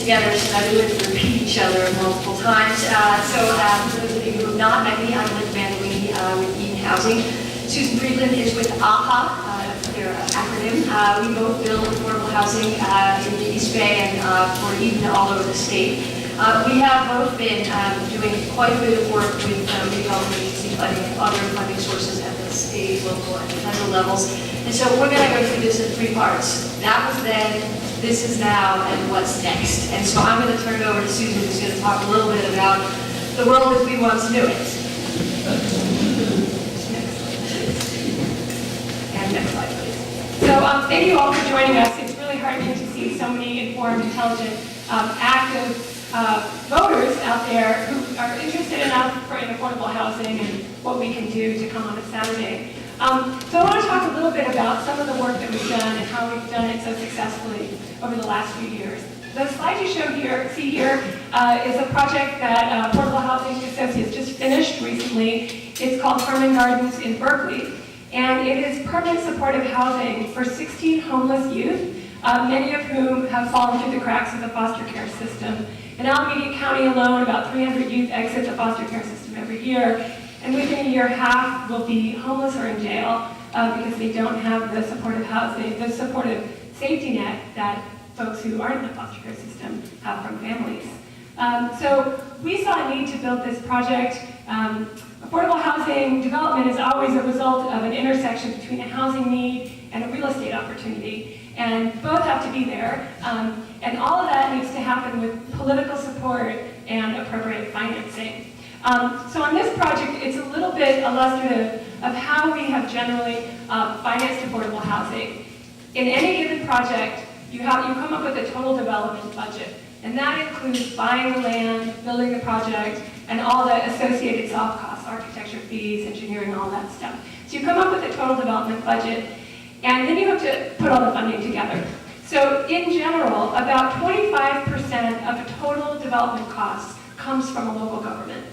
together so that we wouldn't repeat each other multiple times. For those of you who have not met me, I'm with Mandolini with Eden Housing. Susan Friedland is with AHA, their acronym. We both build affordable housing in the East Bay and for Eden all over the state. We have both been doing quite a bit of work with redevelopment agency funding and other funding sources at the state, local, and federal levels. And so we're going to go through this in three parts. That was then, this is now, and what's next. And so I'm going to turn it over to Susan, who's going to talk a little bit about the world as we once knew it. And next slide, please. So thank you all for joining us. It's really heartening to see so many informed, intelligent, active voters out there who are interested enough in affordable housing and what we can do to come on a Saturday. So I want to talk a little bit about some of the work that we've done and how we've done it so successfully over the last few years. The slide you see here is a project that Affordable Housing Associates just finished recently. It's called Harmon Gardens in Berkeley, and it is permanent supportive housing for 16 homeless youth, many of whom have fallen through the cracks of the foster care system. In Alameda County alone, about 300 youth exit the foster care system every year, and within a year, half will be homeless or in jail because they don't have the supportive housing, the supportive safety net that folks who aren't in the foster care system have from families. So we saw a need to build this project. Affordable housing development is always a result of an intersection between a housing need and a real estate opportunity. And both have to be there. And all of that needs to happen with political support and appropriate financing. So on this project, it's a little bit illustrative of how we have generally financed affordable housing. In any given project, you come up with a total development budget. And that includes buying the land, building the project, and all the associated soft costs, architecture fees, engineering, all that stuff. So you come up with a total development budget, and then you have to put all the funding together. So in general, about 25% of the total development costs comes from a local government.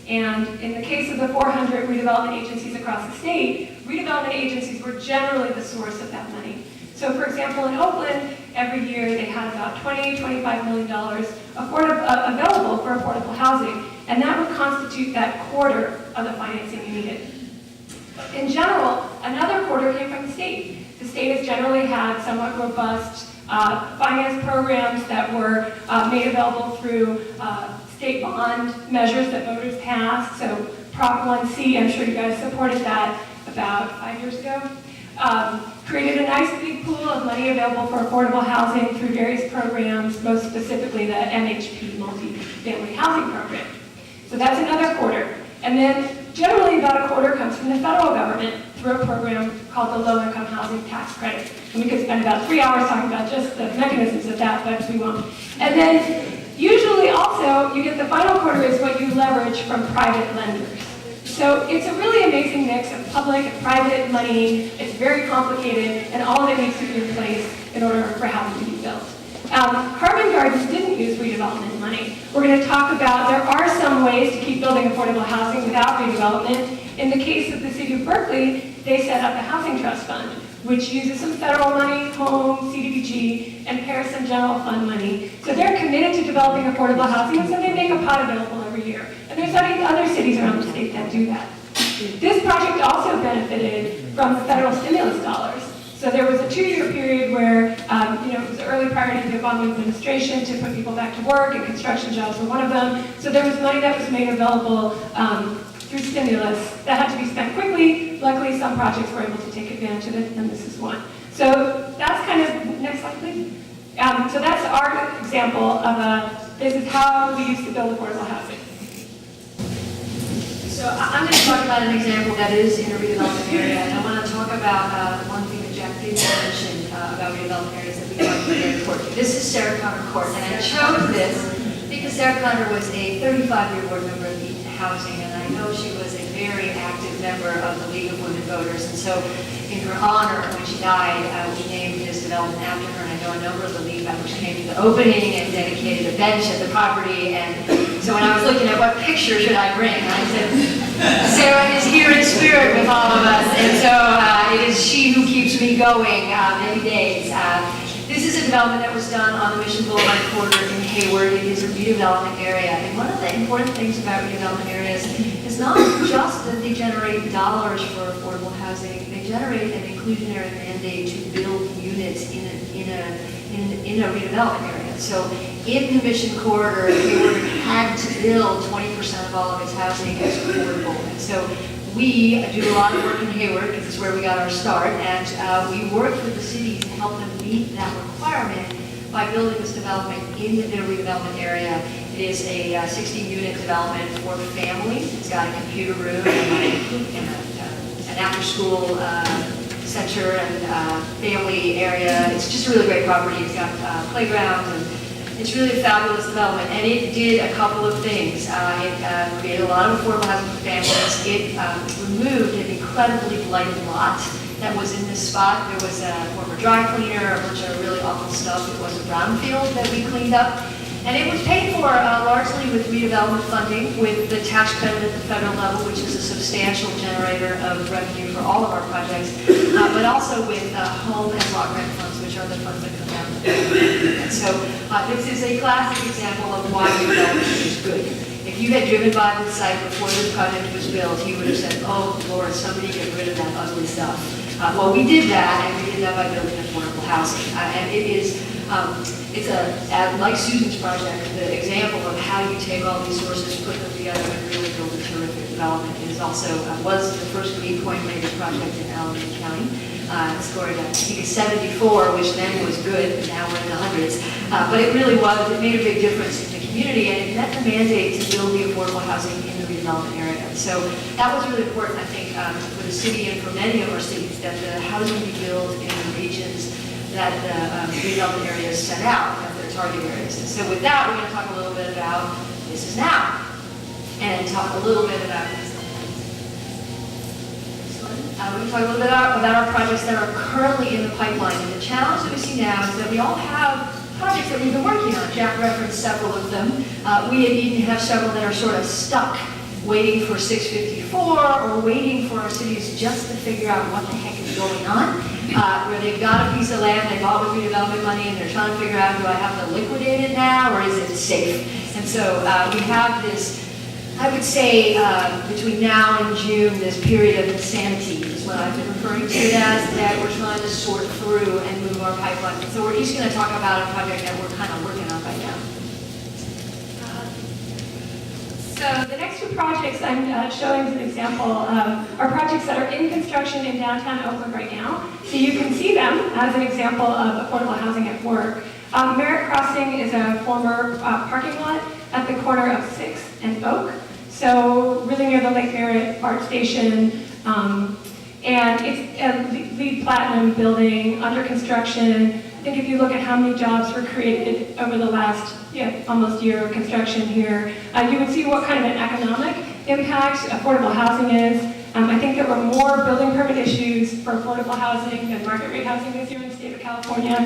And in the case of the 400 redevelopment agencies across the state, redevelopment agencies were generally the source of that money. So for example, in Oakland, every year they had about $25 million available for affordable housing, and that would constitute that quarter of the financing you needed. In general, another quarter came from the state. The state has generally had somewhat robust finance programs that were made available through state bond measures that voters passed. So Prop 1C, I'm sure you guys supported that about 5 years ago. Created a nice big pool of money available for affordable housing through various programs, most specifically the MHP multi-family housing program. So that's another quarter. And then generally about a quarter comes from the federal government through a program called the Low Income Housing Tax Credit. And we could spend about 3 hours talking about just the mechanisms of that, but we won't. And then usually also you get the final quarter is what you leverage from private lenders. So it's a really amazing mix of public and private money. It's very complicated, and all of it needs to be in place in order for housing to be built. Harmon Gardens didn't use redevelopment money. We're going to talk about there are some ways to keep building affordable housing without redevelopment. In the case of the city of Berkeley, they set up the Housing Trust Fund, which uses some federal money, home, CDBG, and pairs some general fund money. So they're committed to developing affordable housing, and so they make a pot available every year. And there's other cities around the state that do that. This project also benefited from the federal stimulus dollars. So there was a 2-year period where it was early priority to the Obama administration to put people back to work, and construction jobs were one of them. So there was money that was made available through stimulus that had to be spent quickly. Luckily, some projects were able to take advantage of it, and this is one. So that's kind of, next slide please. So that's our example of this is how we used to build affordable housing. So I'm going to talk about an example that is in a redevelopment area, and I want to talk about one thing that Jack did mention about redevelopment areas that we talked about in court. This is Sara Court, and I chose this because Sara Conner was a 35-year board member of Eden Housing, and I know she was a very active member of the League of Women Voters, and so in her honor, when she died, we named this development after her, and I know a number of the League members came to the opening and dedicated a bench at the property, and so when I was looking at what picture should I bring, I said, Sara is here in spirit with all of us, and so it is she who keeps me going many days. This is a development that was done on the Mission Boulevard corridor in Hayward. It is a redevelopment area. And one of the important things about redevelopment areas is not just that they generate dollars for affordable housing, they generate an inclusionary mandate to build units in a redevelopment area. So in the Mission corridor, Hayward had to build 20% of all of its housing as affordable. And so we do a lot of work in Hayward because it's where we got our start, and we worked with the city to help them meet that requirement by building this development in their redevelopment area. It is a 60-unit development for families. It's got a computer room and an after-school center and family area. It's just a really great property. It's got playgrounds, and it's really a fabulous development. And it did a couple of things. It created a lot of affordable housing for families. It removed an incredibly blighted lot that was in this spot. There was a former dry cleaner, a bunch of really awful stuff. It was a brownfield that we cleaned up. And it was paid for largely with redevelopment funding, with the tax credit at the federal level, which is a substantial generator of revenue for all of our projects, but also with home and block grant funds, which are the funds that come down. And so this is a classic example of why redevelopment is good. If you had driven by the site before this project was built, you would have said, oh Lord, somebody get rid of that ugly stuff. Well, we did that, and we did that by building affordable housing. And it is, like Susan's project, the example of how you take all these sources, put them together, and really build a terrific development. It is also, was the first Green Point Major project in Alameda County. It scored, I think, a 74, which then was good, but now we're in the hundreds. But it really was, it made a big difference in the community, and it met the mandate to build the affordable housing in the redevelopment area. So that was really important, I think, for the city and for many of our cities, that the housing be built in the regions that the redevelopment areas set out as their target areas. And so with that, we're going to talk a little bit about This Is Now, and talk a little bit about this. We're going to talk a little bit about our projects that are currently in the pipeline. And the challenge that we see now is that we all have projects that we've been working on. Jack referenced several of them. We at Eden have several that are sort of stuck, waiting for 654, or waiting for our cities just to figure out what the heck is going on. Where they've got a piece of land they bought with redevelopment money, and they're trying to figure out, do I have to liquidate it now, or is it safe? And so we have this, I would say, between now and June, this period of insanity is what I've been referring to it as, that we're trying to sort through and move our pipeline. So we're each going to talk about a project that we're kind of working on right now. So the next two projects I'm showing as an example are projects that are in construction in downtown Oakland right now. So you can see them as an example of affordable housing at work. Merritt Crossing is a former parking lot at the corner of 6th and Oak. So really near the Lake Merritt BART station. And it's a LEED Platinum building under construction. I think if you look at how many jobs were created over the last almost year of construction here, you would see what kind of an economic impact affordable housing is. I think there were more building permit issues for affordable housing than market rate housing this year in the state of California.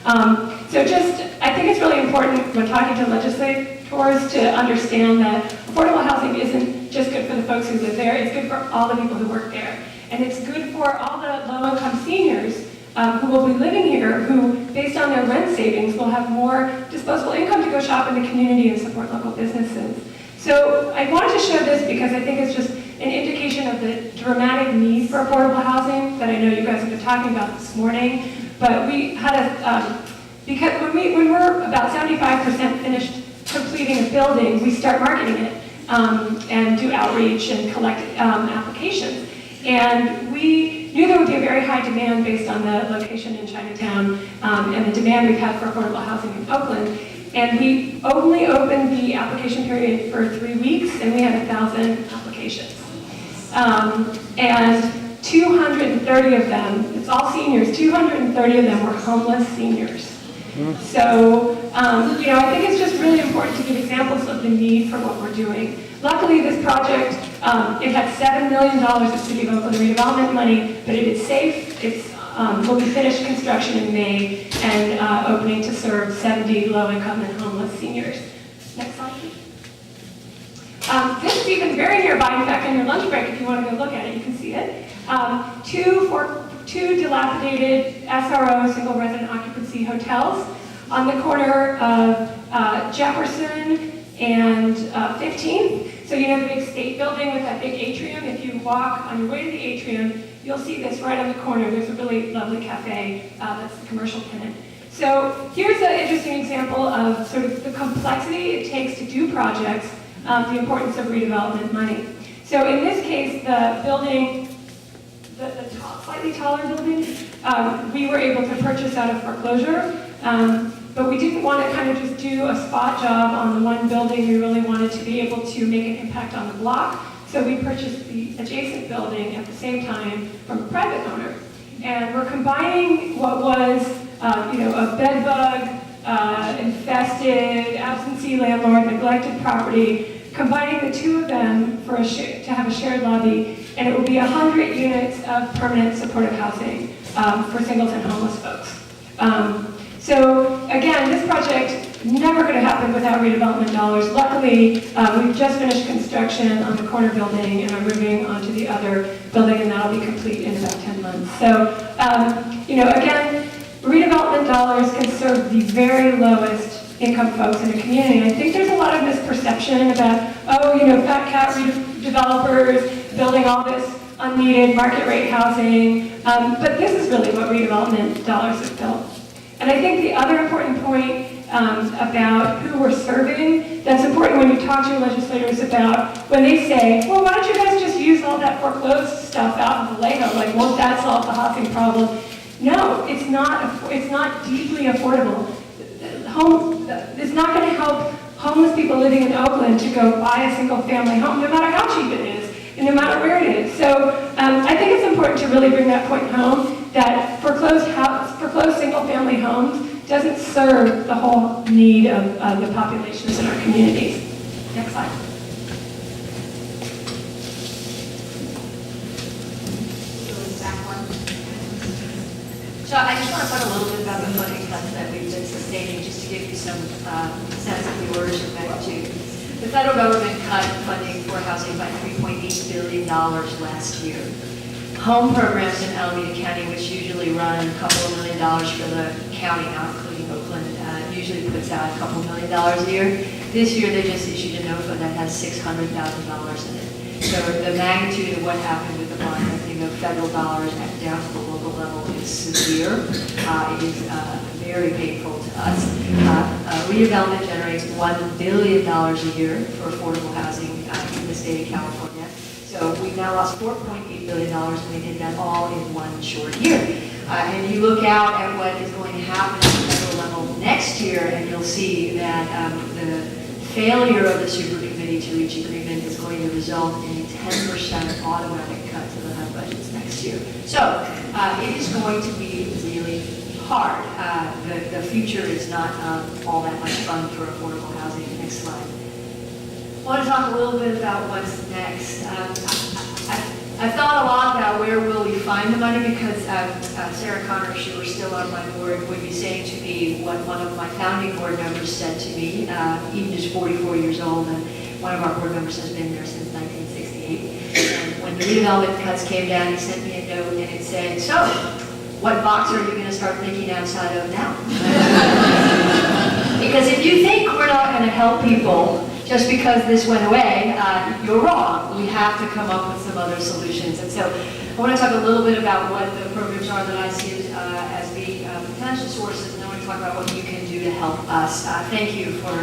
I think it's really important when talking to legislators to understand that affordable housing isn't just good for the folks who live there, it's good for all the people who work there. And it's good for all the low-income seniors who will be living here, who, based on their rent savings, will have more disposable income to go shop in the community and support local businesses. So I wanted to show this because I think it's just an indication of the dramatic need for affordable housing that I know you guys have been talking about this morning. But we had because when we're about 75% finished completing a building, we start marketing it and do outreach and collect applications. And we knew there would be a very high demand based on the location in Chinatown and the demand we've had for affordable housing in Oakland. And we only opened the application period for 3 weeks, and we had 1,000 applications. And 230 of them, it's all seniors, 230 of them were homeless seniors. So, I think it's just really important to give examples of the need for what we're doing. Luckily, this project, it had $7 million of City of Oakland redevelopment money, but it is safe. It will be finished construction in May and opening to serve 70 low-income and homeless seniors. Next slide, please. This is even very nearby. In fact, on your lunch break, if you want to go look at it, you can see it. Two dilapidated SRO, single resident occupancy hotels on the corner of Jefferson and 15th. So you know the big state building with that big atrium? If you walk on your way to the atrium, you'll see this right on the corner. There's a really lovely cafe that's the commercial tenant. So here's an interesting example of sort of the complexity it takes to do projects, the importance of redevelopment money. So in this case, the building, slightly taller building, we were able to purchase out of foreclosure. But we didn't want to kind of just do a spot job on the one building. We really wanted to be able to make an impact on the block. So we purchased the adjacent building at the same time from a private owner. And we're combining what was, a bedbug infested, absentee landlord, neglected property, combining the two of them for to have a shared lobby. And it will be 100 units of permanent supportive housing for singles and homeless folks. So again, this project never could have happened without redevelopment dollars. Luckily, we've just finished construction on the corner building and are moving on to the other building, and that'll be complete in about 10 months. So, again, redevelopment dollars can serve the very lowest income folks in a community. I think there's a lot of misperception about, fat cat developers building all this unneeded market rate housing, but this is really what redevelopment dollars have built. And I think the other important point about who we're serving, that's important when you talk to your legislators about when they say, well, why don't you guys just use all that foreclosed stuff out of the Lego? Like, won't that solve the housing problem? No, it's not deeply affordable. It's not going to help homeless people living in Oakland to go buy a single family home, no matter how cheap it is, and no matter where it is. So I think it's important to really bring that point home, that foreclosed single-family homes doesn't serve the whole need of the populations in our communities. Next slide. So I just want to talk a little bit about the funding cuts that we've been sustaining, just to give you some sense of the orders of magnitude. The federal government cut funding for housing by $3.8 billion last year. Home programs in Alameda County, which usually run a couple of $1 million for the county, not including Oakland, usually puts out a couple $1 million a year. This year they just issued a NOFA that has $600,000 in it. So the magnitude of what happened with the bonding of federal dollars down to the local level is severe. It is very painful to us. Redevelopment generates $1 billion a year for affordable housing in the state of California. So we've now lost $4.8 billion, and we did that all in one short year. And you look out at what is going to happen at the federal level next year, and you'll see that the failure of the super committee to reach agreement is going to result in a 10% automatic cut to the HUD budgets next year. So it is going to be really hard. The future is not all that much fun for affordable housing. Next slide. I want to talk a little bit about what's next. I thought a lot about where will we find the money, because Sara Connor, if she were still on my board, would be saying to me what one of my founding board members said to me, even just 44 years old, and one of our board members has been there since 1968. And when the redevelopment cuts came down, he sent me a note and it said, so, what box are you going to start thinking outside of now? Because if you think we're not going to help people just because this went away, you're wrong. We have to come up with some other solutions. And so I want to talk a little bit about what the programs are that I see as being potential sources, and then I want to talk about what you can do to help us. Thank you for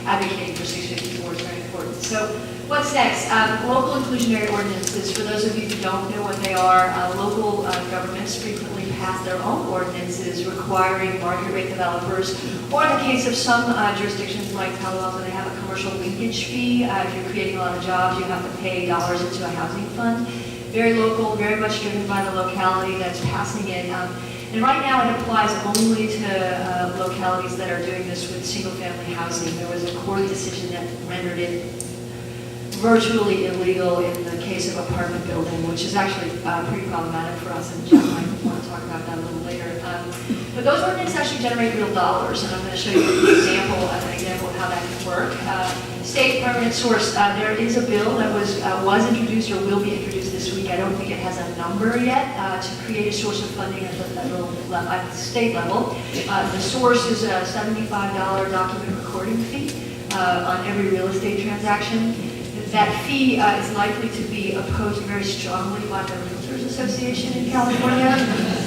advocating for 654. It's very important. So what's next? Local inclusionary ordinances. For those of you who don't know what they are, local governments frequently pass their own ordinances requiring market rate developers, or in the case of some jurisdictions like Palo Alto, they have a commercial linkage fee. If you're creating a lot of jobs, you have to pay dollars into a housing fund. Very local, very much driven by the locality that's passing it. And right now it applies only to localities that are doing this with single-family housing. There was a court decision that rendered it virtually illegal in the case of apartment building, which is actually pretty problematic for us, and John might want to talk about that a little later. But those ordinances actually generate real dollars, and I'm going to show you an example of how that can work. State permanent source, there is a bill that was introduced or will be introduced this this week. I don't think it has a number yet to create a source of funding at the federal level, at the state level. The source is a $75 document recording fee on every real estate transaction. That fee is likely to be opposed very strongly by the Realtors Association in California.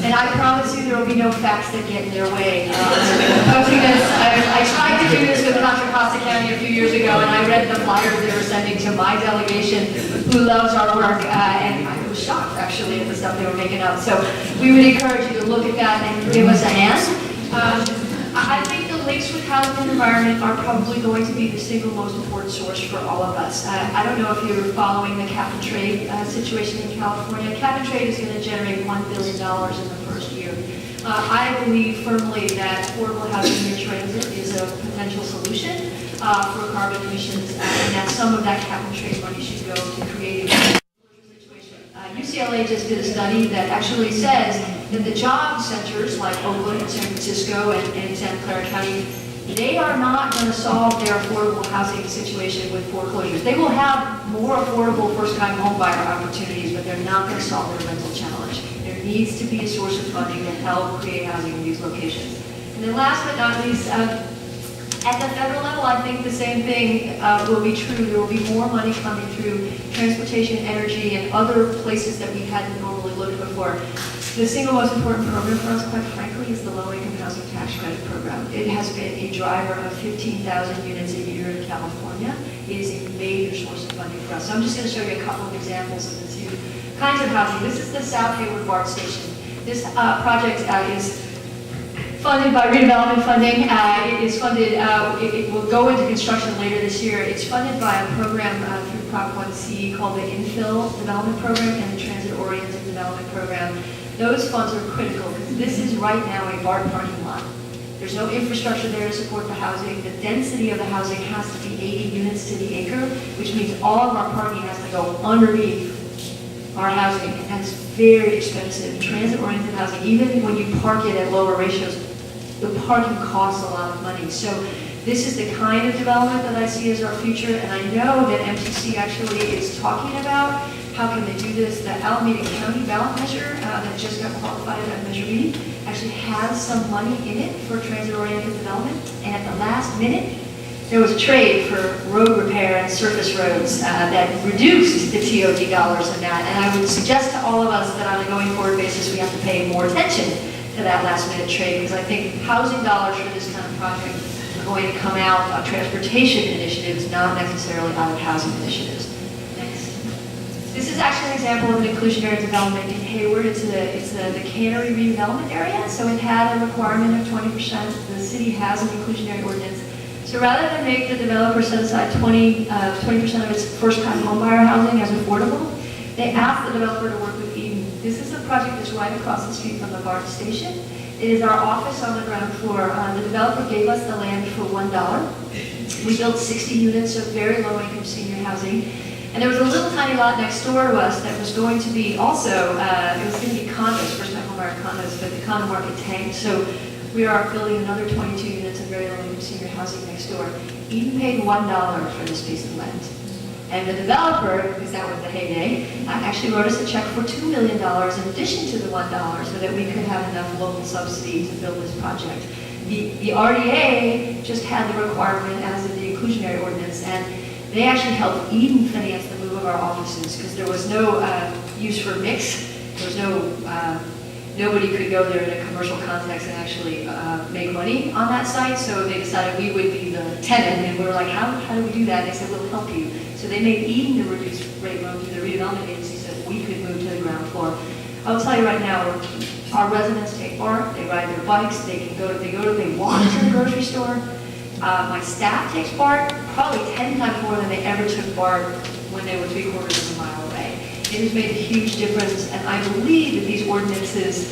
And I promise you there will be no facts that get in their way opposing this. I tried to do this with Contra Costa County a few years ago, and I read the flyers they were sending to my delegation who loves our work, and I was shocked actually at the stuff they were making up. So we would encourage you to look at that and give us a hand. I think the links with housing and environment are probably going to be the single most important source for all of us. I don't know if you're following the cap and trade situation in California. Cap and trade is going to generate $1 billion in the first year. I believe firmly that affordable housing near transit is a potential solution for carbon emissions, and that some of that cap and trade money should go to creating UCLA just did a study that actually says that the job centers like Oakland and San Francisco and Santa Clara County, they are not going to solve their affordable housing situation with foreclosures. They will have more affordable first-time home buyer opportunities, but they're not going to solve their rental challenge. There needs to be a source of funding to help create housing in these locations. And then last but not least, at the federal level, I think the same thing will be true. There will be more money coming through transportation, energy, and other places that we hadn't normally looked before. The single most important program for us, quite frankly, is the low-income housing tax credit program. It has been a driver of 15,000 units a year in California. It is a major source of funding for us. So I'm just going to show you a couple of examples of the two kinds of housing. This is the South Hayward BART station. This project is funded by redevelopment funding. It is funded, it will go into construction later this year. It's funded by a program through Prop 1C called the Infill Development Program and the Transit-Oriented Development Program. Those funds are critical because this is right now a BART parking lot. There's no infrastructure there to support the housing. The density of the housing has to be 80 units to the acre, which means all of our parking has to go underneath our housing, and that's very expensive. Transit-oriented housing, even when you park it at lower ratios, the parking costs a lot of money. So this is the kind of development that I see as our future, and I know that MTC actually is talking about how can they do this. The Alameda County ballot measure that just got qualified at Measure B actually has some money in it for transit-oriented development, and at the last minute, there was a trade for road repair and surface roads that reduced the TOD dollars in that, and I would suggest to all of us that on a going forward basis, we have to pay more attention to that last minute trade, because I think housing dollars for this kind of project are going to come out of transportation initiatives, not necessarily out of housing initiatives. Next. This is actually an example of an inclusionary development in Hayward. It's the cannery redevelopment area, so it had a requirement of 20%. The city has an inclusionary ordinance. So rather than make the developer set aside 20% of its first-time homebuyer housing as affordable, they asked the developer to work with Eden. This is a project that's right across the street from the BART station. It is our office on the ground floor. The developer gave us the land for $1. We built 60 units of very low-income senior housing. And there was a little tiny lot next door to us that was going to be also, it was going to be condos, first-time homebuyer condos, but the condo market tanked. So we are building another 22 units of very low-income senior housing next door. Eden paid $1 for this piece of land. And the developer, because that was the heyday, actually wrote us a check for $2 million in addition to the $1 so that we could have enough local subsidy to build this project. The RDA just had the requirement as in the inclusionary ordinance, and they actually helped Eden finance the move of our offices because there was no use for mix. There was no, nobody could go there in a commercial context and actually make money on that site, so they decided we would be the tenant, and we were like, how do we do that? And they said, we'll help you. So they made Eden the reduced rate loan through the redevelopment agency so that we could move to the ground floor. I will tell you right now, our residents take BART, they ride their bikes, they walk to the grocery store. My staff takes BART probably 10 times more than they ever took BART when they were 3/4 of a mile away. It has made a huge difference, and I believe that these ordinances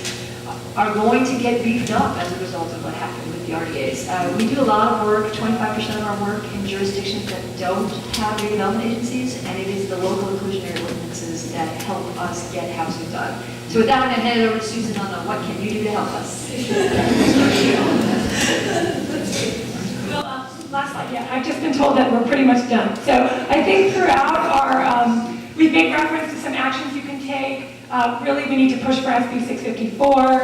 are going to get beefed up as a result of what happened with the RDAs. We do a lot of work, 25% of our work in jurisdictions that don't have redevelopment agencies, and it is the local inclusionary ordinances that help us get housing done. So with that, I'm going to hand it over to Susan on what can you do to help us. Well, last slide, yeah, I've just been told that we're pretty much done. So I think throughout our, we've made reference to some actions you can take. Really, we need to push for SB 654.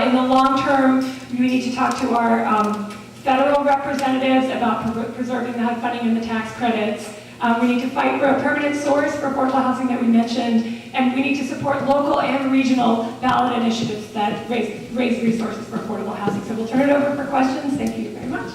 In the long term, we need to talk to our federal representatives about preserving the HUD funding and the tax credits. We need to fight for a permanent source for affordable housing that we mentioned, and we need to support local and regional ballot initiatives that raise resources for affordable housing. So we'll turn it over for questions. Thank you very much.